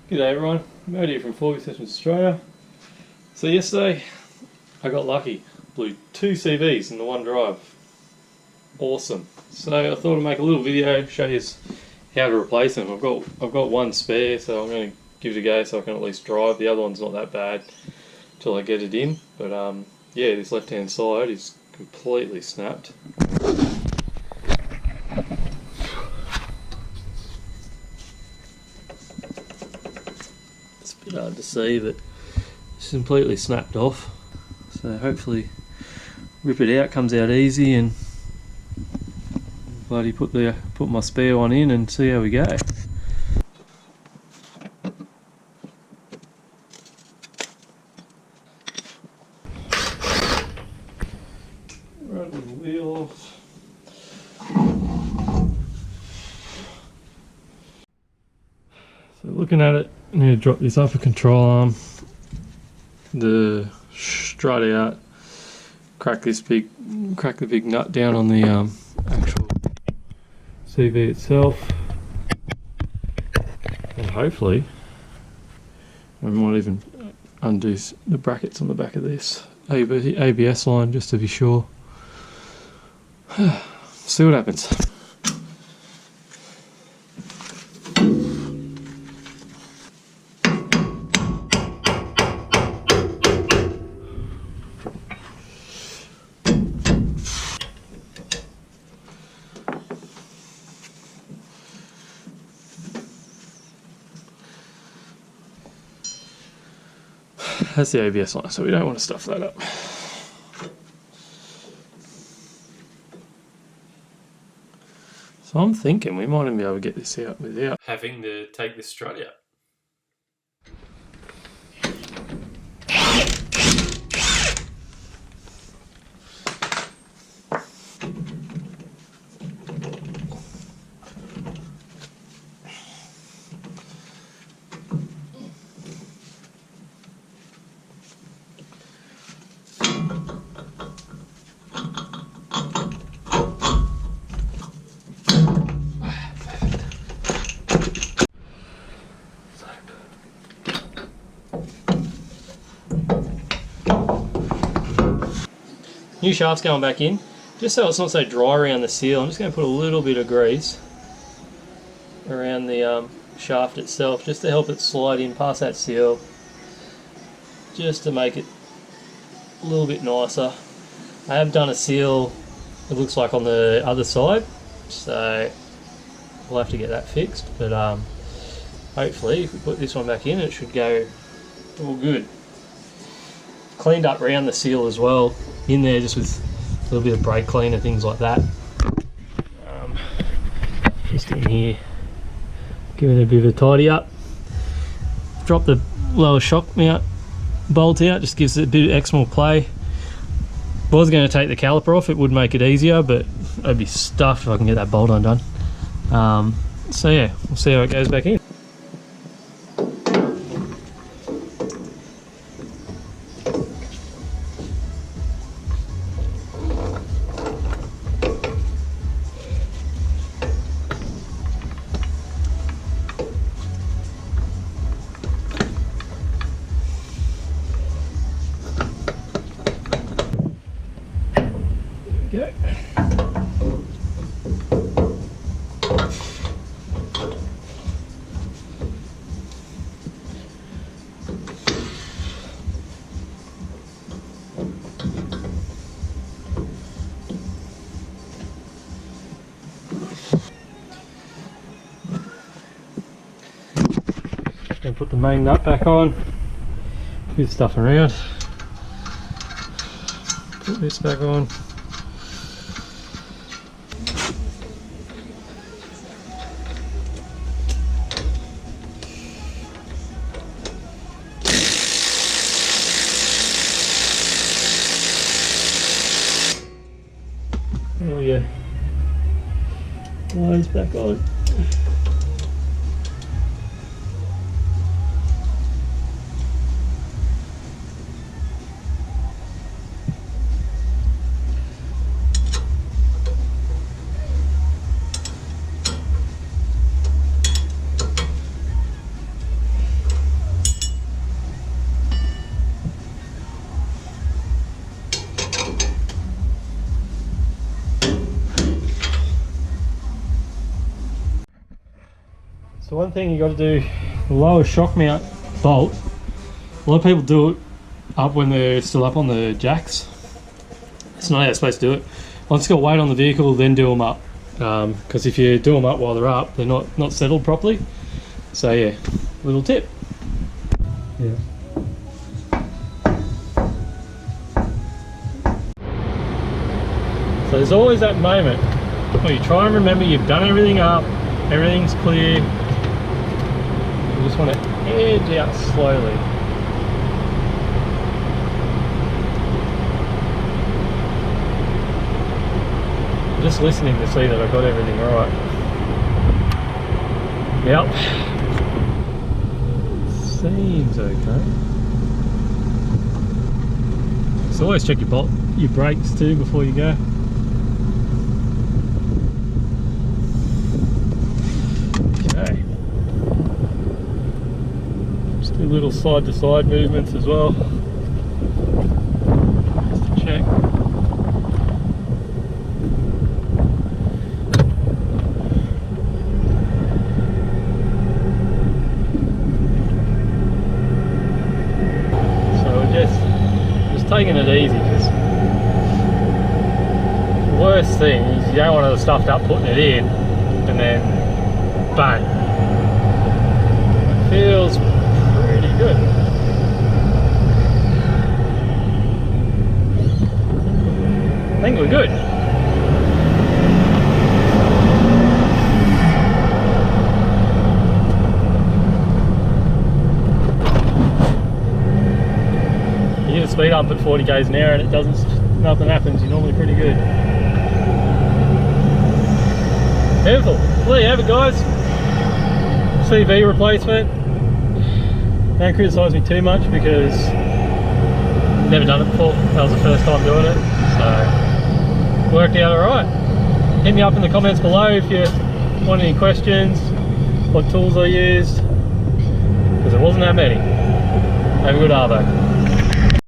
G'day everyone, Matt here from 4 Sessions Australia. So yesterday I got lucky, blew 2 CVs in the one drive. Awesome. So I thought I'd make a little video, show you how to replace them. I've got one spare, so I'm going to give it a go so I can at least drive. The other one's not that bad till I get it in, but yeah, this left hand side is completely snapped. It's a bit hard to see, but it's completely snapped off. So hopefully rip it out, comes out easy, and bloody put my spare one in and see how we go. Right with the wheel off. So looking at it, I need to drop this upper control arm, the strut out, crack the big nut down on the actual CV itself, and hopefully I might even undo the brackets on the back of this ABS line just to be sure. See what happens. That's the ABS line, so we don't want to stuff that up. So I'm thinking we might even be able to get this out without having to take this strut out. New shaft's going back in, just so it's not so dry around the seal. I'm just going to put a little bit of grease around the shaft itself, just to help it slide in past that seal, just to make it a little bit nicer. I have done a seal, it looks like, on the other side, so we'll have to get that fixed, but hopefully if we put this one back in it should go all good. Cleaned up around the seal as well, in there, just with a little bit of brake cleaner, things like that. Just in here, giving it a bit of a tidy up. Drop the lower shock mount bolt out, just gives it a bit of X more play. Was going to take the caliper off, it would make it easier, but I'd be stuffed if I can get that bolt undone. So yeah, we'll see how it goes back in. Go. And put the main nut back on. Good stuff around. Put this back on. Oh yeah, lines back on. So one thing you got to do, the lower shock mount bolt, a lot of people do it up when they're still up on the jacks. It's not how you're supposed to do it. Once you've got weight on the vehicle, then do them up. Because if you do them up while they're up, they're not settled properly. So yeah, little tip. Yeah. So there's always that moment where you try and remember you've done everything up, everything's clear. You just want to edge out slowly. I'm just listening to see that I've got everything right. Yep. Seems okay. So always check your brakes too before you go. Okay. Just do little side to side movements as well. Just to check. Taking it easy, because the worst thing is you don't want to stuff up putting it in and then bang. It feels pretty good. I think we're good. Speed up at 40 k's an hour and nothing happens, you're normally pretty good. Beautiful. Well, there you have it, guys. CV replacement. Don't criticise me too much because I've never done it before. That was the first time doing it, so worked out alright. Hit me up in the comments below if you want any questions, what tools I used, because it wasn't that many. Have a good arvo.